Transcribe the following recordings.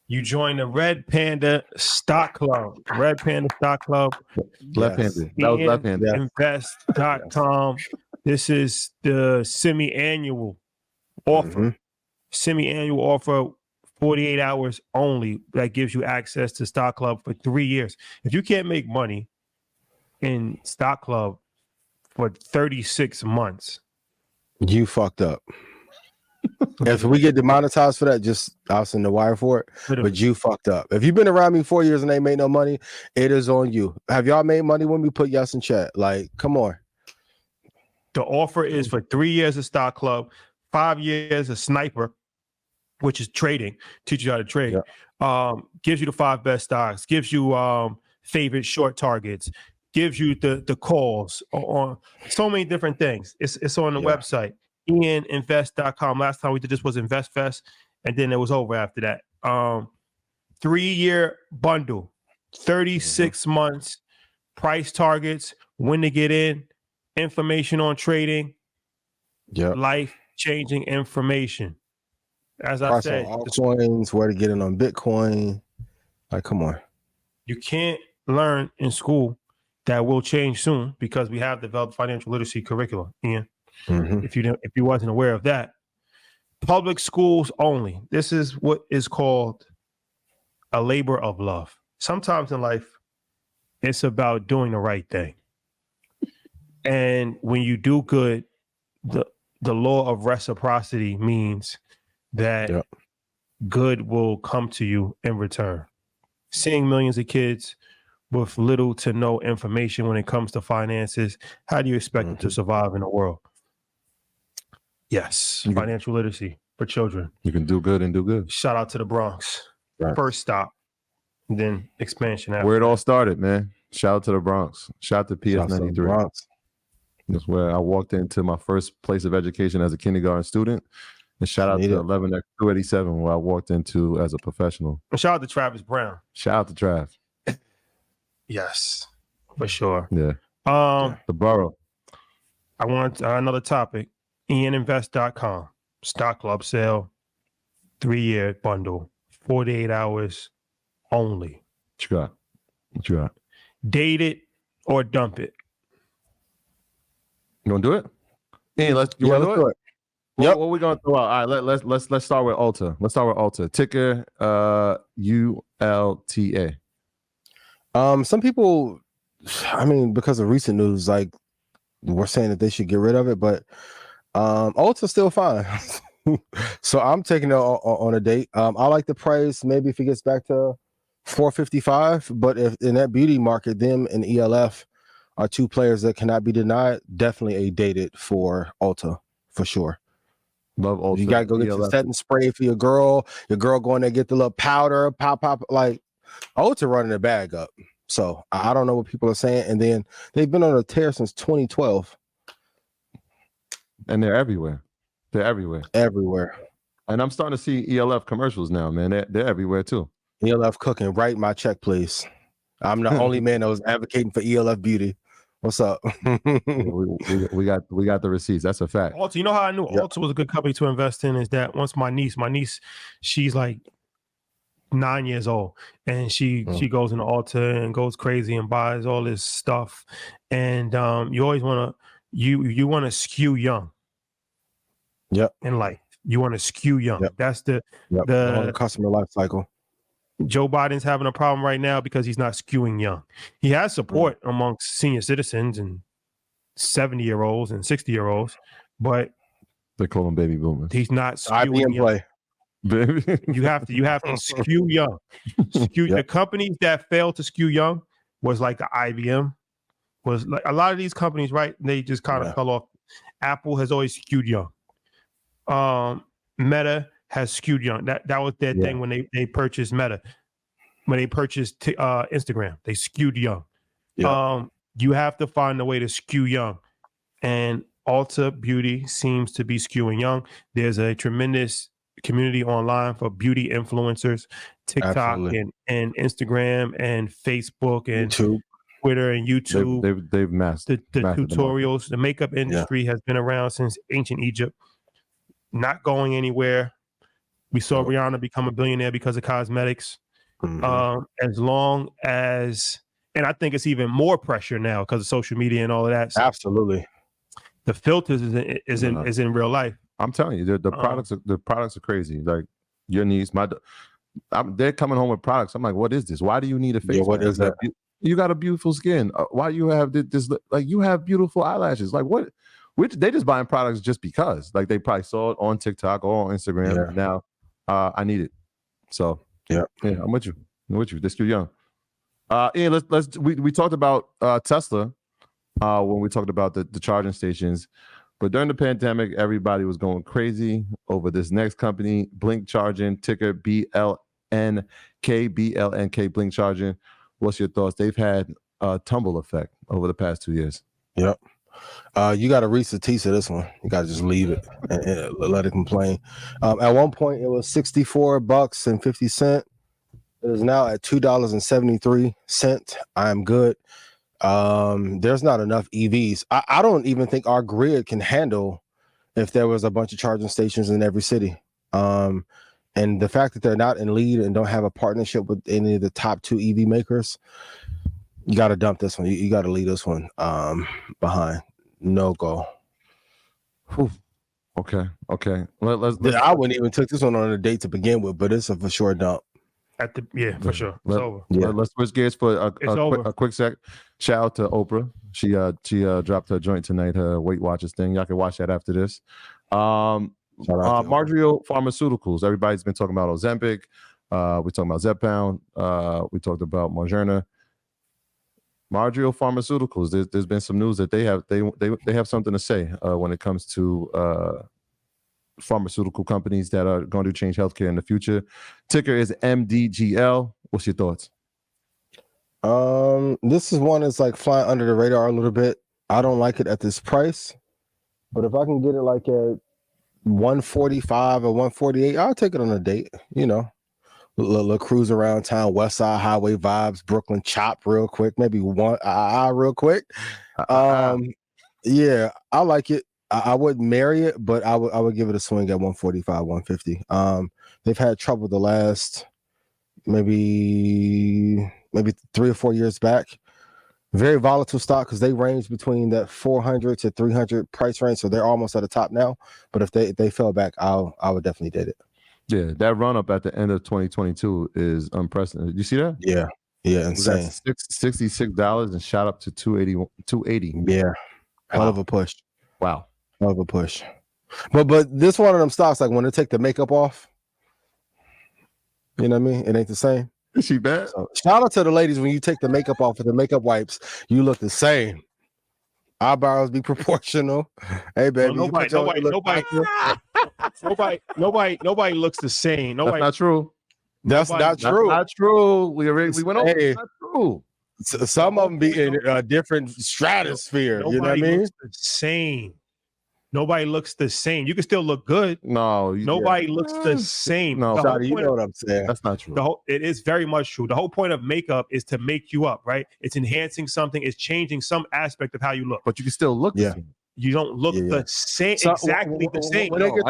You join the Red Panda Stock Club. Red Panda Stock Club. Left-handed. That was left-handed. Invest.com. This is the semi-annual offer. Semi-annual offer, 48 hours only. That gives you access to Stock Club for 3 years. If you can't make money in Stock Club for 36 months, you fucked up. If we get demonetized for that, just I'll send the wire for it. But you fucked up. If you've been around me 4 years and ain't made no money, it is on you. Have y'all made money when we put yes in chat? Like, come on. The offer is for 3 years of Stock Club, 5 years of Sniper, which is trading, teach you how to trade. Gives you the 5 best stocks, gives you favorite short targets, gives you the calls on so many different things. It's on the website. IanInvest.com. Last time we did this was InvestFest, and then it was over after that. 3-year bundle, 36 months, price targets, when to get in, information on trading, life-changing information. As I said, altcoins, where to get in on Bitcoin. Like, come on. You can't learn in school. That will change soon because we have developed financial literacy curriculum, Ian. If you wasn't aware of that, public schools only. This is what is called a labor of love. Sometimes in life, it's about doing the right thing, and when you do good, the law of reciprocity means that good will come to you in return. Seeing millions of kids with little to no information when it comes to finances, how do you expect them to survive in the world? Yes, financial literacy for children. You can do good and do good. Shout out to the Bronx. First stop, then expansion. Where it all started, man. Shout out to the Bronx. Shout out to PS93. That's where I walked into my first place of education as a kindergarten student. And shout out to 11X287, where I walked into as a professional. And shout out to Travis Brown. Shout out to Trav. Yes, for sure. Yeah. The borough. I want another topic. IanInvest.com. Stock Club sale. 3-year bundle. 48 hours only. What you got? Date it or dump it. You want to do it? Ian, let's do it. What are we gonna throw out? All right, let's start with Ulta. Let's start with Ulta. Ticker ULTA. Some people, I mean, because of recent news, like we're saying that they should get rid of it, but Ulta's still fine. So I'm taking it on a date. I like the price. Maybe if it gets back to $455, but if in that beauty market, them and ELF are two players that cannot be denied. Definitely a dated for Ulta for sure. Love Ulta. You gotta go get your setting spray for your girl. Your girl going there get the little powder, pop. Like Ulta running the bag up. So I don't know what people are saying. And then they've been on a tear since 2012. And they're everywhere. Everywhere. And I'm starting to see ELF commercials now, man. They're everywhere too. ELF cooking. Write my check, please. I'm the only man that was advocating for ELF beauty. What's up? we got the receipts. That's a fact. Ulta, you know how I knew Ulta was a good company to invest in is that once my niece, she's like 9 years old, and she goes into Ulta and goes crazy and buys all this stuff. And you always want to skew young. In life, you want to skew young. That's the customer life cycle. Joe Biden's having a problem right now because he's not skewing young. He has support amongst senior citizens and 70-year-olds and 60-year-olds, but they call them baby boomers. He's not skewing young. Baby. You have to skew young. The companies that failed to skew young was like the IBM, was like a lot of these companies, right? They just kind of fell off. Apple has always skewed young. Meta has skewed young. That was their thing when they purchased Meta. When they purchased Instagram, they skewed young. You have to find a way to skew young. And Ulta Beauty seems to be skewing young. There's a tremendous community online for beauty influencers, TikTok and Instagram and Facebook and YouTube. Twitter and YouTube. They've mastered the tutorials. The makeup industry has been around since ancient Egypt. Not going anywhere. We saw Rihanna become a billionaire because of cosmetics. As long as, and I think it's even more pressure now because of social media and all of that. So absolutely, the filters is in real life. I'm telling you, the products are crazy. Like your niece, they're coming home with products. I'm like, what is this? Why do you need a face? Yeah, what is that? You got a beautiful skin. Why you have this? Like you have beautiful eyelashes. Like what? They just buying products just because. Like they probably saw it on TikTok or on Instagram. Yeah. Now I need it. So yeah, I'm with you. They're still young. Ian, we talked about Tesla when we talked about the charging stations, but during the pandemic, everybody was going crazy over this next company, Blink Charging, ticker BLNK, Blink Charging. What's your thoughts? They've had a tumble effect over the past 2 years. Yep. You got to reach the teeth of this one. You got to just leave it and let it complain. At one point, it was $64.50. It is now at $2.73. I'm good. There's not enough EVs. I don't even think our grid can handle if there was a bunch of charging stations in every city. And the fact that they're not in lead and don't have a partnership with any of the top 2 EV makers, you got to dump this one. You got to leave this one behind. No go. Whew. Okay. Let's I wouldn't even took this one on a date to begin with, but it's a for sure dump. For sure. It's over. Yeah. Let's switch gears for a quick sec. Shout out to Oprah. She dropped her joint tonight, her Weight Watchers thing. Y'all can watch that after this. Marjorie Pharmaceuticals. Everybody's been talking about Ozempic. We're talking about Zepbound. We talked about Moderna. Marjorie Pharmaceuticals. There's been some news that they have something to say when it comes to pharmaceutical companies that are going to change healthcare in the future. Ticker is MDGL. What's your thoughts? This is one that's like flying under the radar a little bit. I don't like it at this price, but if I can get it like at 145 or 148, I'll take it on a date. You know, little cruise around town, West Side Highway vibes, Brooklyn chop real quick, maybe one real quick. Yeah, I like it. I wouldn't marry it, but I would give it a swing at 145, 150. They've had trouble the last maybe 3 or 4 years back. Very volatile stock because they range between that 400 to 300 price range, so they're almost at the top now. But if they fell back, I would definitely date it. Yeah, that run up at the end of 2022 is unprecedented. You see that? Yeah, insane. $66 and shot up to 280. Yeah, hell of a push. Wow. Hell of a push. But this one of them stocks, like when they take the makeup off, you know what I mean? It ain't the same. Is she bad? So, shout out to the ladies when you take the makeup off with the makeup wipes, you look the same. Eyebrows be proportional. Hey, baby. Well, nobody looks the same. That's not true. That's not true. Not true. We went over. Hey, that's not true. Some of them be in a different stratosphere. You know what I mean? Looks the same. Nobody looks the same. You can still look good. No, nobody looks the same. No, you know what I'm saying. That's not true. It is very much true. The whole point of makeup is to make you up, right? It's enhancing something. It's changing some aspect of how you look. But you can still look the same. You don't look the same. Exactly the same. No, we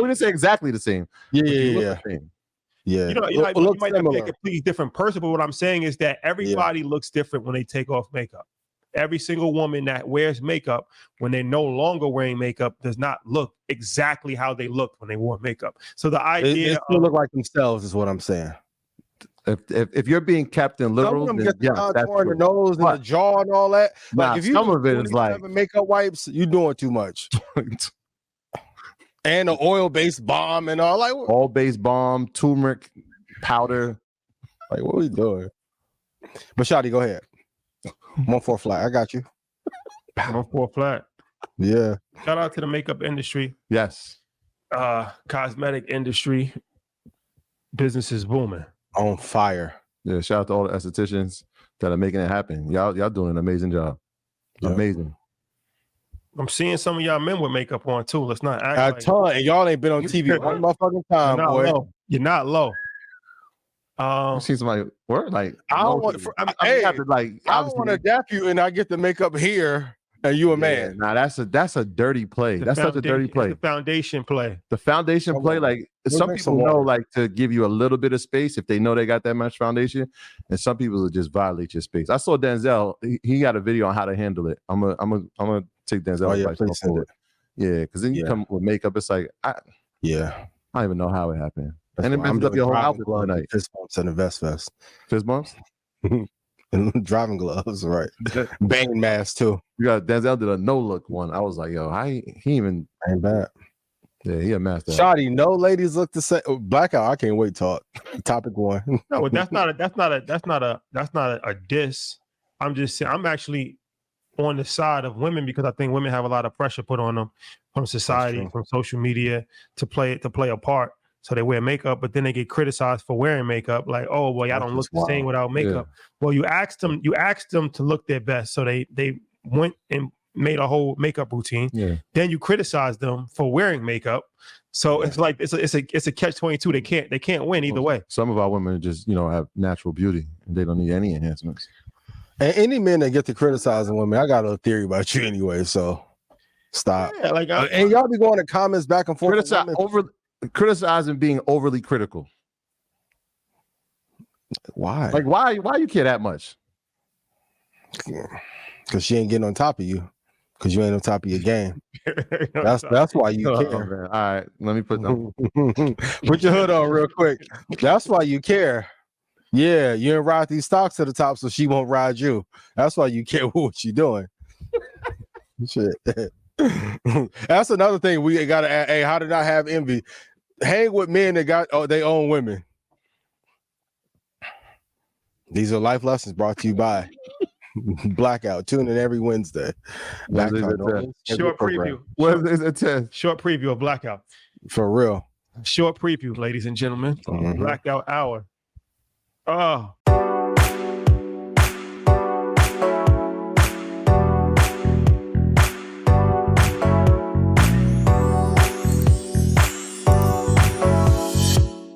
didn't say exactly the same. Yeah. You know, you might not be a completely different person, but what I'm saying is that everybody looks different when they take off makeup. Every single woman that wears makeup, when they're no longer wearing makeup, does not look exactly how they looked when they wore makeup. So the idea they still look like themselves is what I'm saying. If you're being kept in literal, then get the contour in the nose and the jaw and all that. Like if you some of it is like makeup wipes, you're doing too much. And the oil-based balm and all, like oil-based balm, turmeric powder. Like what are we doing? But Shotty, go ahead. 1-4 flat. I got you. 1-4 flat. Yeah. Shout out to the makeup industry. Yes. Cosmetic industry. Business is booming. On fire. Yeah. Shout out to all the estheticians that are making it happen. Y'all doing an amazing job. Yep. Amazing. I'm seeing some of y'all men with makeup on too. Let's not act a ton. And y'all ain't been on TV one motherfucking time, boy. You're not low. You see somebody work like I don't want to dap you and I get the makeup here and you a man. Nah, that's a dirty play. That's such a dirty play. The foundation play. The foundation play, like some people know, like to give you a little bit of space if they know they got that much foundation, and some people will just violate your space. I saw Denzel. He got a video on how to handle it. I'm gonna take Denzel advice forward. Yeah, because then you come with makeup. It's like I don't even know how it happened. And it messes up your whole outfit tonight. Fist bumps and a vest vest. Fist bumps? And driving gloves, right. Bang mask too. You got Denzel did a no look one. I was like, yo, he even ain't bad. Yeah, he a master. Shawty, no ladies look the same. Blackout, I can't wait to talk. Topic one. No, that's not a diss. I'm just saying I'm actually on the side of women because I think women have a lot of pressure put on them from society, from social media to play a part. So they wear makeup, but then they get criticized for wearing makeup. Like, oh, well, y'all don't look the same without makeup. Yeah. Well, you asked them to look their best. So they went and made a whole makeup routine. Yeah. Then you criticize them for wearing makeup. So it's like it's a catch-22. They can't win either way. Some of our women just have natural beauty and they don't need any enhancements. And any men that get to criticizing women, I got a theory about you anyway. So stop. Yeah, like and y'all be going to comments back and forth. Criticizing being overly critical. Why? Like why you care that much? Because she ain't getting on top of you. Because you ain't on top of your game. That's why you care. All right, let me put them. Put your hood on real quick. That's why you care. Yeah, you didn't ride these stocks to the top, so she won't ride you. That's why you care what she doing. Shit. That's another thing we gotta add. Hey, how did I have envy? Hang with men that got their own women. These are life lessons brought to you by Blackout. Tune in every Wednesday. Short preview. What is a test? Short preview of Blackout. For real. Short preview, ladies and gentlemen. Blackout hour. Oh,